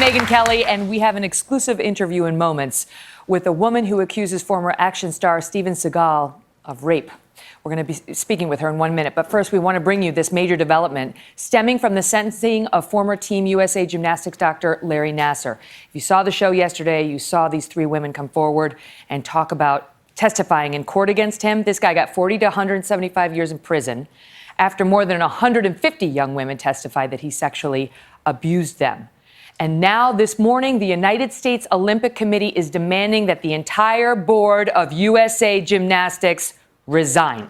Megyn Kelly, and we have an exclusive interview in moments with a woman who accuses former action star Steven Seagal of rape. We're going to be speaking with her in 1 minute, but first we want to bring you this major development stemming from the sentencing of former Team USA gymnastics doctor Larry Nassar. If you saw the show yesterday, you saw these three women come forward and talk about testifying in court against him. This guy got 40 to 175 years in prison after more than 150 young women testified that he sexually abused them. And now this morning, the United States Olympic Committee is demanding that the entire board of USA Gymnastics resign.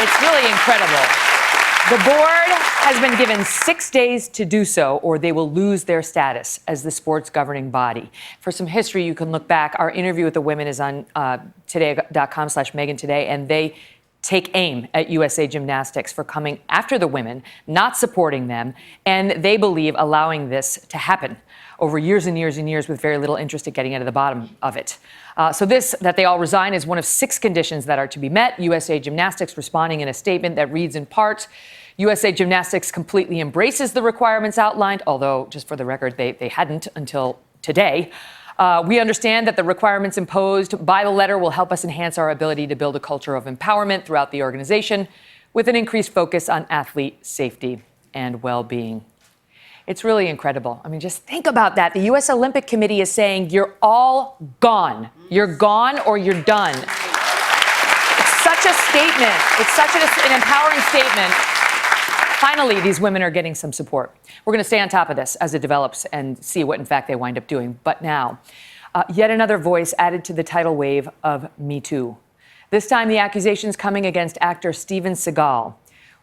It's really incredible. The board has been given 6 days to do so, or they will lose their status as the sport's governing body. For some history, you can look back. Our interview with the women is on today.com/Megyn Today, and they take aim at USA Gymnastics for coming after the women, not supporting them, and they believe allowing this to happen over years and years and years with very little interest at getting to the bottom of it. So this, that they all resign, is one of 6 conditions that are to be met. USA Gymnastics responding in a statement that reads in part, USA Gymnastics completely embraces the requirements outlined, although, just for the record, they hadn't until today. We understand that the requirements imposed by the letter will help us enhance our ability to build a culture of empowerment throughout the organization with an increased focus on athlete safety and well-being. It's really incredible. I mean, just think about that. The U.S. Olympic Committee is saying you're all gone. You're gone or you're done. It's such a statement. It's such an empowering statement. Finally, these women are getting some support. We're going to stay on top of this as it develops and see what, in fact, they wind up doing. But now, yet another voice added to the tidal wave of Me Too. This time, the accusations coming against actor Steven Seagal.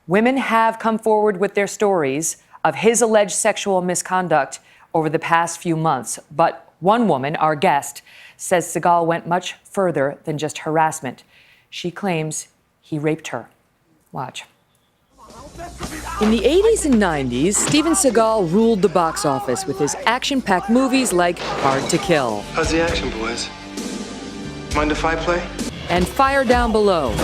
Women have come forward with their stories of his alleged sexual misconduct over the past few months. But one woman, our guest, says Seagal went much further than just harassment. She claims he raped her. Watch. In the 80s and 90s, Steven Seagal ruled the box office with his action-packed movies like Hard to Kill. How's the action, boys? Mind if I play? And Fire Down Below.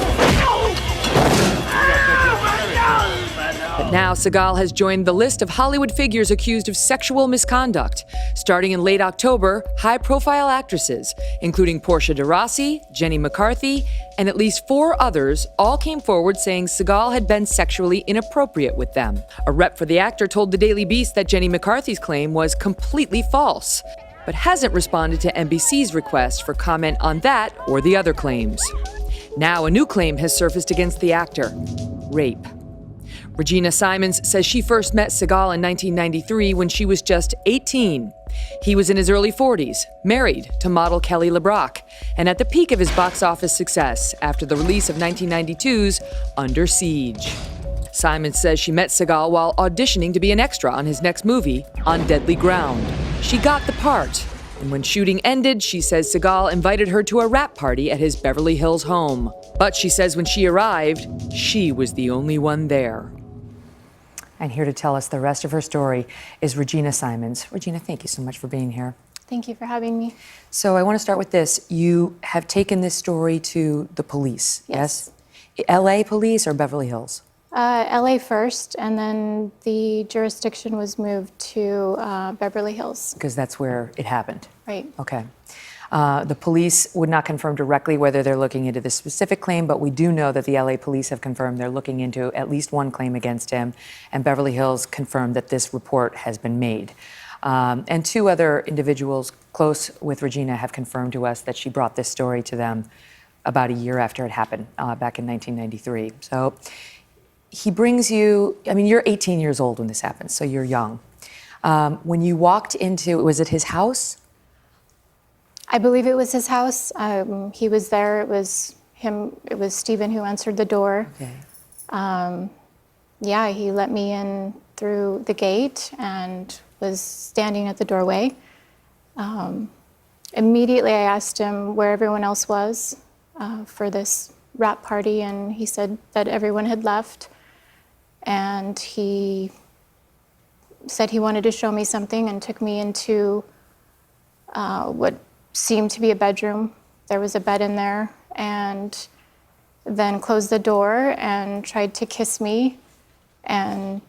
But now Seagal has joined the list of Hollywood figures accused of sexual misconduct. Starting in late October, high-profile actresses, including Portia de Rossi, Jenny McCarthy, and at least 4 others, all came forward saying Seagal had been sexually inappropriate with them. A rep for the actor told the Daily Beast that Jenny McCarthy's claim was completely false, but hasn't responded to NBC's request for comment on that or the other claims. Now a new claim has surfaced against the actor: rape. Regina Simons says she first met Seagal in 1993 when she was just 18. He was in his early 40s, married to model Kelly LeBrock, and at the peak of his box office success after the release of 1992's Under Siege. Simons says she met Seagal while auditioning to be an extra on his next movie, On Deadly Ground. She got the part, and when shooting ended, she says Seagal invited her to a wrap party at his Beverly Hills home. But she says when she arrived, she was the only one there. And here to tell us the rest of her story is Regina Simons. Regina, thank you so much for being here. Thank you for having me. So I want to start with this. You have taken this story to the police, yes? LA police or Beverly Hills? LA first, and then the jurisdiction was moved to Beverly Hills. Because that's where it happened? Right. Okay. The police would not confirm directly whether they're looking into this specific claim, but we do know that the LA police have confirmed they're looking into at least one claim against him, and Beverly Hills confirmed that this report has been made. And 2 other individuals close with Regina have confirmed to us that she brought this story to them about a year after it happened, back in 1993. So he brings you, I mean, you're 18 years old when this happened, so you're young. When you walked into, was it his house? I believe it was his house. He was there. It was him. It was Steven who answered the door. Okay. Yeah, he let me in through the gate and was standing at the doorway. Immediately, I asked him where everyone else was for this wrap party, and he said that everyone had left. And he said he wanted to show me something and took me into what seemed to be a bedroom. There was a bed in there, and then closed the door and tried to kiss me and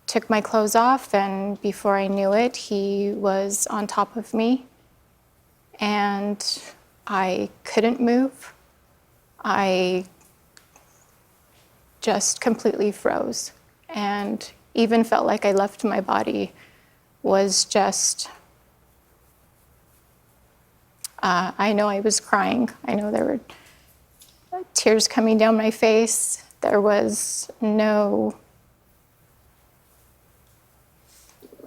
took my clothes off, and before I knew it, he was on top of me, and I couldn't move. I just completely froze, and even felt like I left my body. Was just, I know I was crying. I know there were tears coming down my face. There was no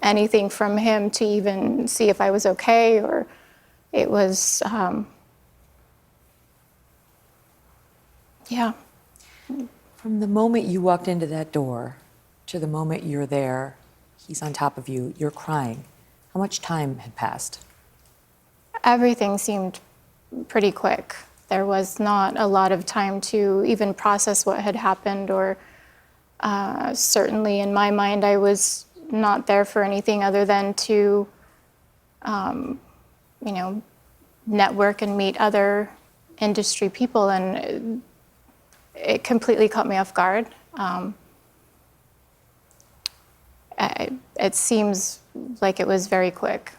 anything from him to even see if I was okay, or it was, yeah. From the moment you walked into that door to the moment you're there, he's on top of you, you're crying. How much time had passed? Everything seemed pretty quick. There was not a lot of time to even process what had happened, or certainly in my mind, I was not there for anything other than to, network and meet other industry people, and it completely caught me off guard. It seems like it was very quick.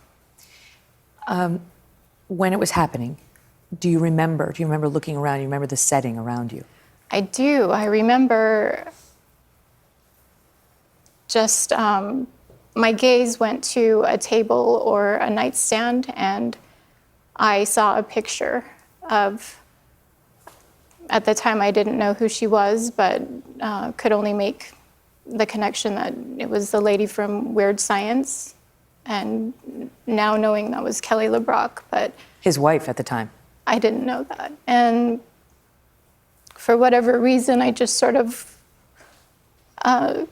When it was happening, do you remember looking around? You remember the setting around you? I do. I remember just my gaze went to a table or a nightstand, and I saw a picture of, at the time I didn't know who she was, but could only make the connection that it was the lady from Weird Science, and now knowing that was Kelly LeBrock, but His wife at the time. I didn't know that. And for whatever reason, I just sort of, that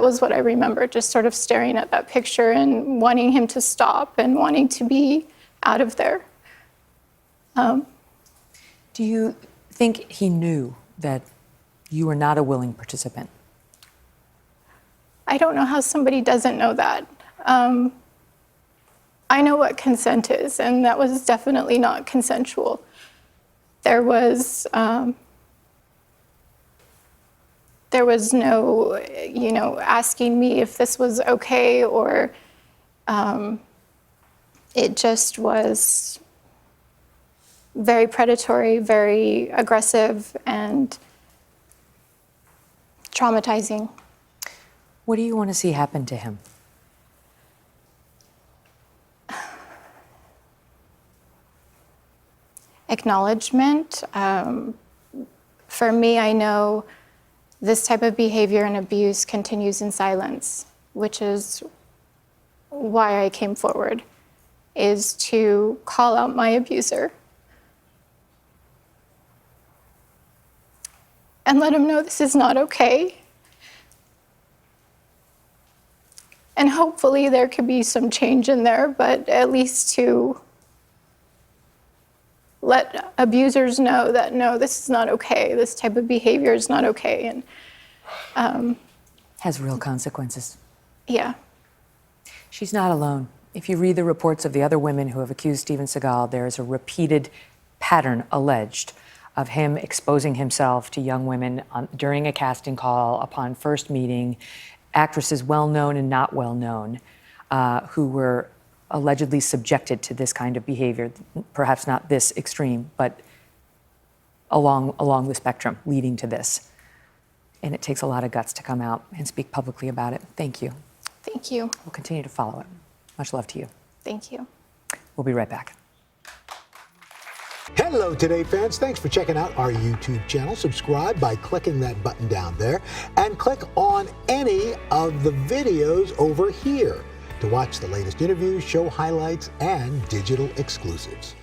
was what I remember, just sort of staring at that picture and wanting him to stop and wanting to be out of there. Do you think he knew that you were not a willing participant? I don't know how somebody doesn't know that. I know what consent is, and that was definitely not consensual. There was no, asking me if this was okay, or it just was very predatory, very aggressive, and traumatizing. What do you want to see happen to him? Acknowledgement. For me, I know this type of behavior and abuse continues in silence, which is why I came forward, is to call out my abuser and let him know this is not okay. And hopefully there could be some change in there, but at least to let abusers know that, no, this is not okay. This type of behavior is not okay. And Has real consequences. yeah. She's not alone. If you read the reports of the other women who have accused Steven Seagal, there is a repeated pattern alleged of him exposing himself to young women during a casting call, upon first meeting, actresses well-known and not well-known, who were allegedly subjected to this kind of behavior, perhaps not this extreme, but along the spectrum leading to this. And it takes a lot of guts to come out and speak publicly about it. Thank you. Thank you. We'll continue to follow it. Much love to you. Thank you. We'll be right back. Hello, Today fans. Thanks for checking out our YouTube channel. Subscribe by clicking that button down there and click on any of the videos over here to watch the latest interviews, show highlights, and digital exclusives.